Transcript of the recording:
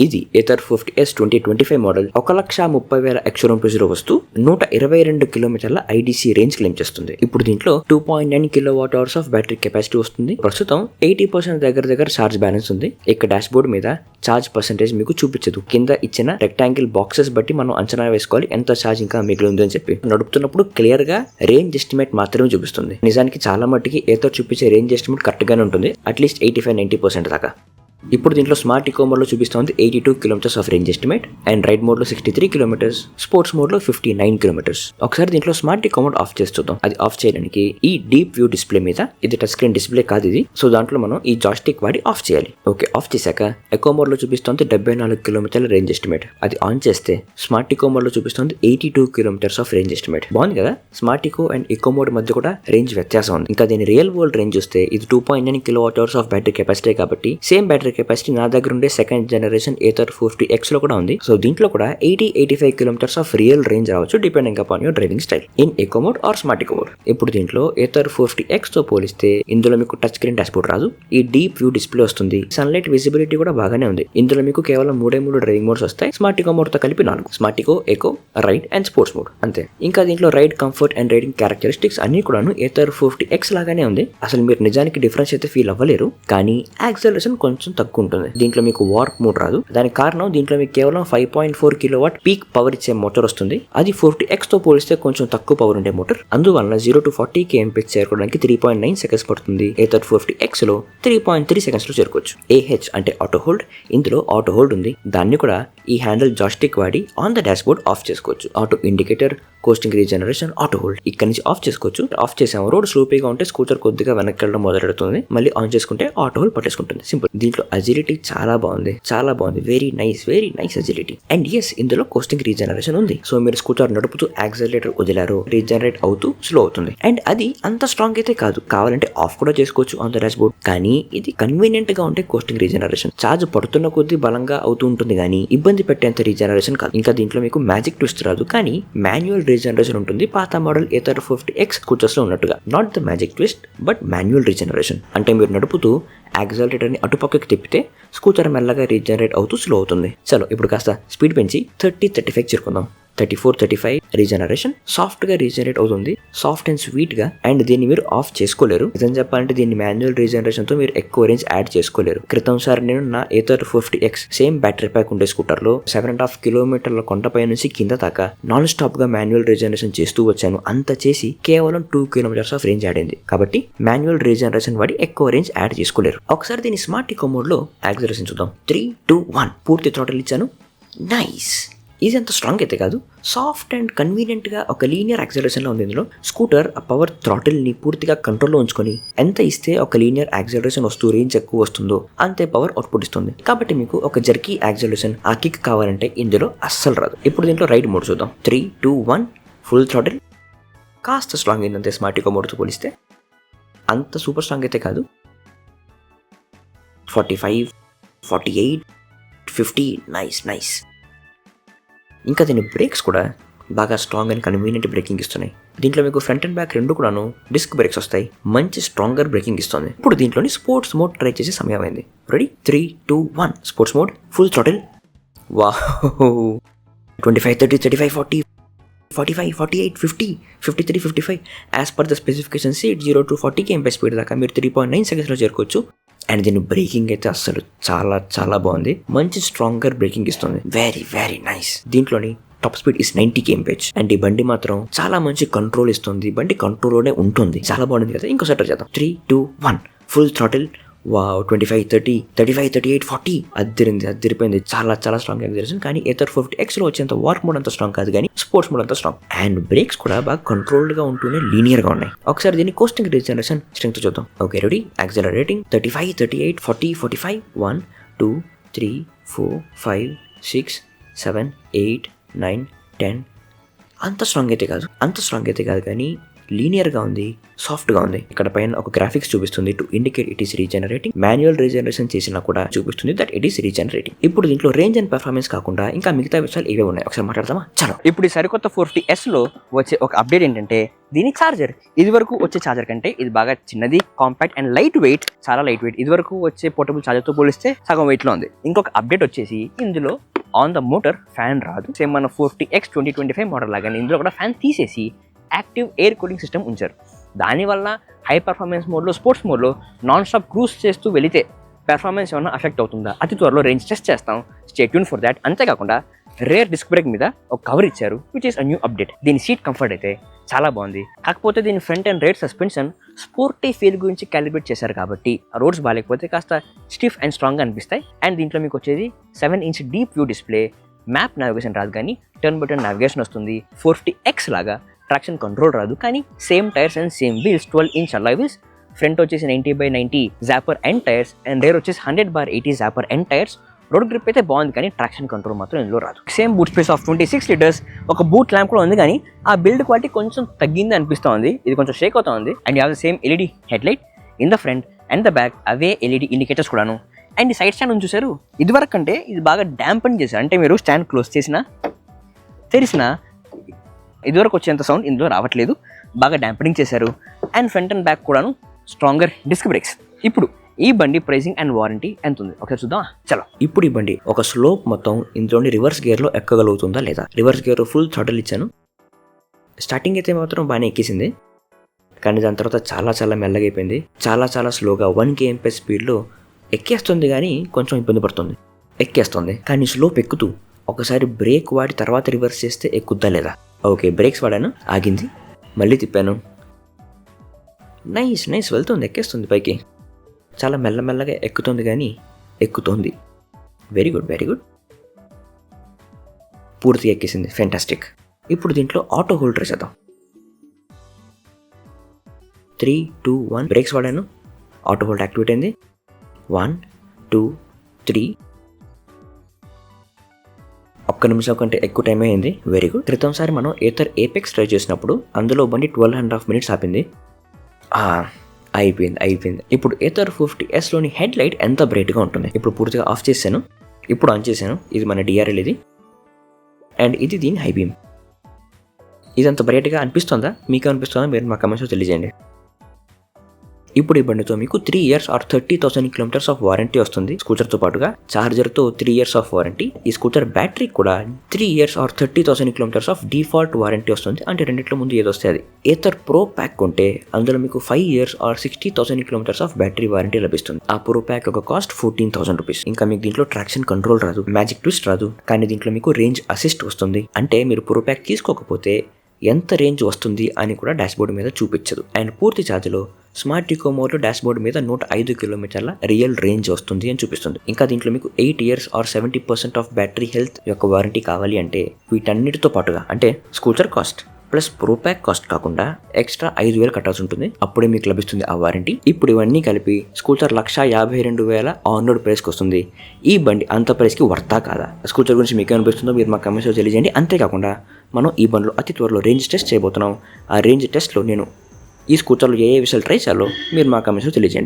ఇది Ather 50S 2025 model 1,30,000 ఎక్స్-రూపీస్లో వస్తూ 122 కిలోమీటర్ల ఐడీసీ రేంజ్ క్లెయిమ్ చేస్తుంది. ఇప్పుడు దీంట్లో 2.9 kWh ఆఫ్ బ్యాటరీ కెపాసిటీ వస్తుంది. ప్రస్తుతం 80% దగ్గర ఛార్జ్ బ్యాలెన్స్ ఉంది. ఇక డాష్ బోర్డ్ మీద ఛార్జ్ పర్సెంటేజ్ మీకు చూపించదు. కింద ఇచ్చిన రెక్టాంగిల్ బాక్సెస్ బట్టి మనం అంచనా వేసుకోవాలి ఎంత ఛార్జ్ ఇంకా మిగిలి ఉంది అని చెప్పి. నడుపుతున్నప్పుడు క్లియర్ గా రేంజ్ ఎస్టిమేట్ మాత్రమే చూపిస్తుంది. నిజానికి చాలా మట్టికి ఏథర్ చూపించే రేంజ్ ఎస్టిమేట్ కరెక్ట్ గానే ఉంటుంది, అట్లీస్ట్ 85-90% దాకా. ఇప్పుడు దీంట్లో స్మార్ట్ ఈకో మోడ్ లో చూపిస్తుంది 82 kilometres of range estimate and ride mode లో 63 కిలోమీటర్స్, స్పోర్ట్స్ మోడ్ లో 59 కిలోమీటర్స్. ఒకసారి దీంట్లో స్మార్ట్ ఈకో మోడ్ ఆఫ్ చేసి చూద్దాం. అది ఆఫ్ చేయడానికి ఈ డీప్ వ్యూ డిస్ప్లే మీద, ఇది టచ్ స్క్రీన్ డిస్ప్లే కాదు ఇది, సో దాంట్లో మనం ఈ జాస్టిక్ వాడి ఆఫ్ చేయాలి. ఓకే, ఆఫ్ చేశాక ఎకో మోడ్ లో చూపిస్తుంది 74 కిలోమీటర్ల రేంజ్ ఎస్టిమేట్. అది ఆన్ చేస్తే స్మార్ట్ ఈకో మోడ్ లో చూపిస్తుంది 82 కిలోమీటర్స్ ఆఫ్ రేంజ్ ఎస్టిమేట్. బాగుంది కదా. Smart eco and eco mode మధ్య కూడా రేంజ్ వ్యత్యాసం ఉంది. ఇంకా దీని రియల్ వరల్డ్ రేంజ్ చూస్తే ఇది 2.9 kWh ఆఫ్ బ్యాటరీ కెపాసిటీ కాబట్టి సేమ్ బ్యాటరీ కెపాసిటీ నా దగ్గర ఉండే సెకండ్ జనరేషన్ ఏథర్ 50X లో కూడా ఉంది. సో దీంట్లో కూడా 80-85 కిలోమీటర్స్ ఆఫ్ రియల్ రేంజ్ రావచ్చు depending upon your driving style in eco mode or smart eco mode. ఇప్పుడు దీంట్లో ఏథర్ 50X తో పోలిస్తే ఇందులో మీకు టచ్ స్క్రీన్ డాష్బోర్డ్ రాదు, ఈ డీప్ వ్యూ డిస్ప్లే వస్తుంది. సన్లైట్ విజిబిలిటీ కూడా బాగానే ఉంది. ఇందులో మీకు కేవలం 3 డ్రైవింగ్ మోడ్స్ వస్తాయి. స్మార్ట్ ఎకో మోడ్ తో కలిపి 4: smart eco, eco, ride and sports mode అంతే. ఇంకా దీంట్లో ride comfort and riding characteristics అన్ని కూడా ఏథర్ 50X లాగానే ఉంది. అసలు మీరు నిజానికి డిఫరెన్స్ అయితే ఫీల్ అవ్వలేరు, కానీ యాక్సలరేషన్ కొంచెం తక్కువ ఉంటుంది. దీంట్లో మీకు వార్ప్ మోడ్ రాదు. దానికి కారణం దీంట్లో మీకు కేవలం 5.4 kW పీక్ పవర్ ఇచ్చే మోటార్ వస్తుంది. అది 50X తో పోలిస్తే కొంచెం తక్కువ పవర్ ఉండే మోటార్. అందువల్ల 0 to 40 kmph చేరుకోవడానికి 3.9 సెకండ్స్ పడుతుంది. ఏథర్ 50X లో 3.3 సెకండ్స్ లో చేరుకోవచ్చు. AH అంటే ఆటో హోల్డ్. ఇందులో ఆటో హోల్డ్ ఉంది. దాన్ని కూడా ఈ హ్యాండిల్ జాస్టిక్ వాడి on the dashboard off చేసుకోవచ్చు. Auto indicator, coasting regeneration, auto hold ఇక్కడ నుంచి ఆఫ్ చేసుకోవచ్చు. ఆఫ్ చేసాము, రోడ్ స్లోపీగా ఉంటే స్కూటర్ కొద్దిగా వెనక్కి వెళ్ళడం మొదలెడుతుంది. మళ్ళీ ఆన్ చేసుకుంటే ఆటో హోల్డ్ పట్టేసుకుంటుంది. సింపుల్. దీంట్లో అజిలిటీ చాలా బాగుంది. Very nice agility. And yes, ఇందులో కోస్టింగ్ రీజనరేషన్ ఉంది. సో మీరు స్కూటర్ నడుపుతూ యాక్సిలరేటర్ వదిలారో రీజనరేట్ అవుతూ స్లో అవుతుంది. అండ్ అది అంత స్ట్రాంగ్ అయితే కాదు, కావాలంటే ఆఫ్ కూడా చేసుకోవచ్చు ఆన్ ద డాష్ బోర్డ్. కానీ ఇది కన్వీనియంట్ గా ఉంటే కోస్టింగ్ రీజనరేషన్. ఛార్జ్ పడుతున్న కొద్దీ బలంగా అవుతూ ఉంటుంది, కానీ ఇబ్బంది పెట్టేంత రీజనరేషన్ కాదు. ఇంకా దీంట్లో మీకు మ్యాజిక్ ట్విస్ట్ రాదు, కానీ మాన్యువల్ రీజనరేషన్ ఉంటుంది. పాత మోడల్ ఏథర్ 50X స్కూటర్స్ లో ఉన్నట్టుగా. Not the magic twist, but manual regeneration. అంటే మీరు నడుపుతూ యాక్సిలరేటర్ ని అటుపక్కకి తిప్పితే స్కూటర్ మెల్లగా రీజనరేట్ అవుతూ స్లో అవుతుంది. చలో ఇప్పుడు కాస్త స్పీడ్ పెంచి 30-35 చేరుకుందాం. 34-35 రీజనరేషన్ సాఫ్ట్ గా రీజనరేట్ అవుతుంది. సాఫ్ట్ అండ్ స్వీట్ గా. అండ్ దీన్ని మీరు ఆఫ్ చేసుకోలేరు. నిజం చెప్పాలంటే దీన్ని మాన్యువల్ రీజనరేషన్ తో మీరు ఎక్కువ రేంజ్ యాడ్ చేసుకోలేరు. క్రితం సారి నేను నా Ather 50X same battery pack ఉండే స్కూటర్ లో 7.5 కిలోమీటర్ల కొండపై నుంచి కింద దాకా నాన్ స్టాప్ గా మాన్యువల్ రీజనరేషన్ చేస్తూ వచ్చాను. అంత చేసి కేవలం 2 kilometers ఆఫ్ రేంజ్ యాడ్ అయింది. కాబట్టి మాన్యువల్ రీజనరేషన్ వాడి ఎక్కువ రేంజ్ యాడ్ చేసుకోలేరు. ఒకసారి దీన్ని స్మార్ట్ ఎకో మోడ్ లో యాక్సిలరేషన్ చూద్దాం. 3, 2, 1 పూర్తి థ్రాటిల్ ఇచ్చాను. నైస్. ఇది అంత స్ట్రాంగ్ అయితే కాదు, సాఫ్ట్ అండ్ కన్వీనియంట్ గా ఒక లీనియర్ యాక్సిలరేషన్ లో ఉంది. ఇందులో స్కూటర్ ఆ పవర్ థ్రాటిల్ ని పూర్తిగా కంట్రోల్లో ఉంచుకొని ఎంత ఇస్తే ఒక లీనియర్ యాక్సిలరేషన్ వస్తూ రేంజ్ ఎక్కువ వస్తుందో అంతే పవర్ అవుట్పుట్ ఇస్తుంది. కాబట్టి మీకు ఒక జర్కీ యాక్సిలరేషన్ ఆ కిక్ కావాలంటే ఇందులో అస్సలు రాదు. ఇప్పుడు దీంట్లో రైడ్ మోడ్ చూద్దాం. 3, 2, 1 ఫుల్ థ్రాటిల్. కాస్త స్ట్రాంగ్ అయిందంతే స్మార్ట్ ఎకో మోడ్ తో పోలిస్తే. అంత సూపర్ స్ట్రాంగ్ అయితే కాదు. 45, 48, 50 నైస్. ఇంకా దీని బ్రేక్స్ కూడా బాగా స్ట్రాంగ్ అండ్ కన్వీనియంట్ బ్రేకింగ్ ఇస్తున్నాయి. దీంట్లో మీకు ఫ్రంట్ అండ్ బ్యాక్ రెండు కూడాను డిస్క్ బ్రేక్స్ వస్తాయి. మంచి స్ట్రాంగర్ బ్రేకింగ్ ఇస్తుంది. ఇప్పుడు దీంట్లోని స్పోర్ట్స్ మోడ్ ట్రై చేసే సమయం అయింది. Ready? 3, 2, 1 sports mode full throttle. Wow. 25, 30, 35, 40, 45, 48, 50, 53, 55 as per the specifications 0 to 40 kmph speed దాకా మీరు 3.9 సెకండ్స్ లో చేరుకోవచ్చు. అండ్ దీని బ్రేకింగ్ అయితే అస్సలు చాలా బాగుంది. మంచి స్ట్రాంగర్ బ్రేకింగ్ ఇస్తుంది. Very nice. దీంట్లోని top speed is 90 kmph. And ఈ బండి మాత్రం చాలా మంచి కంట్రోల్ ఇస్తుంది. బండి కంట్రోల్లోనే ఉంటుంది. చాలా బాగుంది కదా. ఇంకోసారి ట్రై చేద్దాం. 3, 2, 1 ఫుల్ థ్రాటిల్. వావ్. 25, 30, 35, 38, 40 అదిరిపోయింది. చాలా స్ట్రాంగ్ యాక్సిలరేషన్. కానీ ఏథర్ 50X లో వచ్చేంత వార్ప్ మోడ్ అంత స్ట్రాంగ్ కాదు, కానీ స్పోర్ట్స్ మోడ్ అంత స్ట్రాంగ్. అండ్ బ్రేక్స్ కూడా బాగా కంట్రోల్డ్ గా ఉంటూనే లీనియర్ గా ఉన్నాయి. ఒకసారి దీన్ని కోస్టింగ్ రీజనరేషన్ స్ట్రెంగ్త్ చూద్దాం. Okay, ready? యాక్సిలరేటింగ్ 35, 38, 40, 45 1, 2, 3, 4, 5, 6, 7, 8, 9, 10 అంత స్ట్రాంగ్ అయితే కాదు కానీ లీనియర్గా ఉంది, సాఫ్ట్గా ఉంది. ఇక్కడ పైన ఒక గ్రాఫిక్స్ చూపిస్తుంది to indicate it is regenerating. Manual regeneration చేసినా కూడా చూపిస్తుంది దట్ ఇట్ ఈస్ రీజనరేటింగ్. ఇప్పుడు దీంట్లో రేంజ్ అండ్ పెర్ఫార్మెన్స్ కాకుండా ఇంకా మిగతా విషయాలు ఏవే ఉన్నాయి ఒకసారి మాట్లాడదామా? చలో. ఇప్పుడు ఈ సరికొత్త 450Sలో వచ్చే ఒక అప్డేట్ ఏంటంటే దీని ఛార్జర్. ఇది వరకు వచ్చే ఛార్జర్ కంటే ఇది బాగా చిన్నది, కాంపాక్ట్ అండ్ లైట్ వెయిట్, చాలా లైట్ వెయిట్. ఇది వరకు వచ్చే పోర్టబుల్ ఛార్జర్తో పోలిస్తే సగం వెయిట్లో ఉంది. ఇంకొక అప్డేట్ వచ్చేసి ఇందులో ఆన్ ద మోటార్ ఫ్యాన్ రాదు. సేమ్ మన 40X 2025 మోడల్ లాగానే ఇందులో కూడా ఫ్యాన్ తీసేసి యాక్టివ్ ఎయిర్ కూలింగ్ సిస్టమ్ ఉంచారు. దానివల్ల హై పర్ఫార్మెన్స్ మోడ్లో, స్పోర్ట్స్ మోడ్లో నాన్ స్టాప్ క్రూజ్ చేస్తూ వెళితే పెర్ఫార్మెన్స్ ఏమైనా అఫెక్ట్ అవుతుందా? అతి త్వరలో రేంజ్ టెస్ట్ చేస్తాం. Stay tune for that. అంతేకాకుండా రేర్ డిస్క్ బ్రేక్ మీద ఒక కవర్ ఇచ్చారు, which is a new update. దీని సీట్ కంఫర్ట్ అయితే చాలా బాగుంది. కాకపోతే దీని front and rare suspension sporty feel గురించి క్యాలిబ్రేట్ చేశారు కాబట్టి ఆ రోడ్స్ బాగాలేకపోతే కాస్త స్టిఫ్ అండ్ స్ట్రాంగ్గా అనిపిస్తాయి. అండ్ దీంట్లో మీకు వచ్చేది 7-inch deep view display, map navigation రాదు కానీ టర్న్ బై టర్న్ నావిగేషన్ వస్తుంది. 450X లాగా ట్రాక్షన్ కంట్రోల్ రాదు కానీ same tyres and same wheels, 12-inch alloy wheels. Front వచ్చేసి 90/90 Zapper end tyres and rare వచ్చేసి 100/80 Zapper end tyres. Road grip అయితే బాగుంది కానీ ట్రాక్షన్ కంట్రోల్ మాత్రం ఇందులో రాదు. Same boot space of 26 litres. ఒక బూట్ ల్యాంప్ కూడా ఉంది కానీ ఆ బిల్డ్ క్వాలిటీ కొంచెం తగ్గింది అనిపిస్తూ ఉంది. ఇది కొంచెం షేక్ అవుతా ఉంది. And you have the same LED head light in the front and the back, away LED indicators కూడాను. అండ్ ఈ సైడ్ స్టాండ్ ఉంది చూసారు, ఇదివరకు అంటే ఇది బాగా డ్యాంపన్ చేశారు. అంటే మీరు స్టాండ్ క్లోజ్ చేసినా తెరిసినా ఇదివరకు వచ్చేంత సౌండ్ ఇందులో రావట్లేదు. బాగా డ్యాంపనింగ్ చేశారు. అండ్ ఫ్రంట్ అండ్ బ్యాక్ కూడాను స్ట్రాంగర్ డిస్క్ బ్రేక్స్. ఇప్పుడు ఈ బండి ప్రైసింగ్ అండ్ వారంటీ ఎంత ఉంది ఒకసారి చూద్దాం. చలో. ఇప్పుడు ఈ బండి ఒక స్లోప్ మొత్తం ఇందులోని రివర్స్ గేర్లో ఎక్కగలుగుతుందా లేదా? రివర్స్ గేర్ ఫుల్ థ్రాటిల్ ఇచ్చాను. స్టార్టింగ్ అయితే మాత్రం బాగానే ఎక్కేసింది కానీ దాని తర్వాత చాలా చాలా మెల్లగా అయిపోయింది. చాలా చాలా స్లోగా 1 km/h స్పీడ్లో ఎక్కేస్తుంది కానీ కొంచెం ఇబ్బంది పడుతుంది. ఎక్కేస్తుంది కానీ స్లోప్ ఎక్కుతూ ఒకసారి బ్రేక్ వాడి తర్వాత రివర్స్ చేస్తే ఎక్కుద్దా లేదా? ఓకే, బ్రేక్స్ వాడాను, ఆగింది, మళ్ళీ తిప్పాను. నైస్ వెళ్తుంది, ఎక్కేస్తుంది పైకి. చాలా మెల్లమెల్లగా ఎక్కుతుంది కానీ ఎక్కుతోంది. Very good. పూర్తిగా ఎక్కేసింది, ఫెంటాస్టిక్. ఇప్పుడు దీంట్లో ఆటో హోల్డ్ చేద్దాం. 3, 2, 1 బ్రేక్స్ వాడాను, ఆటో హోల్డ్ యాక్టివేట్ అయింది. 1, 2, 3. ఒక్క నిమిషం కంటే ఎక్కువ టైం అయింది. Very good. క్రితంసారి మనం ఏథర్ ఏపెక్స్ ట్రై చేసినప్పుడు అందులో బండి 12.5 minutes ఆపింది. అయిపోయింది. ఇప్పుడు ఏథర్ 50Sలోని హెడ్ లైట్ ఎంత బ్రైట్గా ఉంటుంది. ఇప్పుడు పూర్తిగా ఆఫ్ చేశాను, ఇప్పుడు ఆన్ చేశాను. ఇది మన DRL ఇది, అండ్ ఇది దీని హై బీమ్. ఇదంత బ్రైట్గా అనిపిస్తుందా? మీకు అనిపిస్తుందా? మీరు మా కమెంట్స్లో తెలియజేయండి. ఇప్పుడు ఈ బండితో మీకు 3 years or 30,000 kilometers of warranty వస్తుంది. స్కూటర్తో పాటుగా చార్జర్తో 3 years ఆఫ్ వారంటీ. ఈ స్కూటర్ బ్యాటరీ కూడా 3 years or 30,000 kilometers of default warranty వస్తుంది. అంటే రెండిట్లో ముందు ఏదో వస్తే అది. ఏథర్ ప్రో ప్యాక్ కొంటే అందులో మీకు 5 years or 60,000 kilometers of battery warranty లభిస్తుంది. ఆ ప్రో ప్యాక్ ఒక కాస్ట్ 14,000 rupees. ఇంకా మీకు దీంట్లో ట్రాక్షన్ కంట్రోల్ రాదు, మ్యాజిక్ ట్విస్ట్ రాదు, కానీ దీంట్లో మీకు రేంజ్ అసిస్ట్ వస్తుంది. అంటే మీరు ప్రో ప్యాక్ తీసుకోకపోతే ఎంత రేంజ్ వస్తుంది అని కూడా డాష్బోర్డ్ మీద చూపించదు. అండ్ పూర్తి ఛార్జ్లో స్మార్ట్ ఈకో మోడ్లో డాష్బోర్డ్ మీద 105 kilometers రియల్ రేంజ్ వస్తుంది అని చూపిస్తుంది. ఇంకా దీంట్లో మీకు 8 years or 70% of battery health యొక్క వారంటీ కావాలి అంటే వీటన్నిటితో పాటుగా అంటే scooter cost plus pro pack cost కాకుండా ఎక్స్ట్రా 5,000 కట్టాల్సి ఉంటుంది. అప్పుడే మీకు లభిస్తుంది ఆ వారంటీ. ఇప్పుడు ఇవన్నీ కలిపి స్కూటర్ 152,000 ఆన్ రోడ్ ప్రైస్కి వస్తుంది. ఈ బండి అంత ప్రైస్కి వర్తా కాదా? స్కూటర్ గురించి మీకు అనిపిస్తుందో మీరు మా కమెంట్స్లో తెలియజేయండి. అంతేకాకుండా మనం ఈ బండిలో అతి త్వరలో రేంజ్ టెస్ట్ చేయబోతున్నాం. ఆ రేంజ్ టెస్ట్లో నేను ఈ స్కూటర్లో ఏ విషయాలు ట్రై చేయాలో మీరు మా కమెంట్స్లో తెలియజేయండి.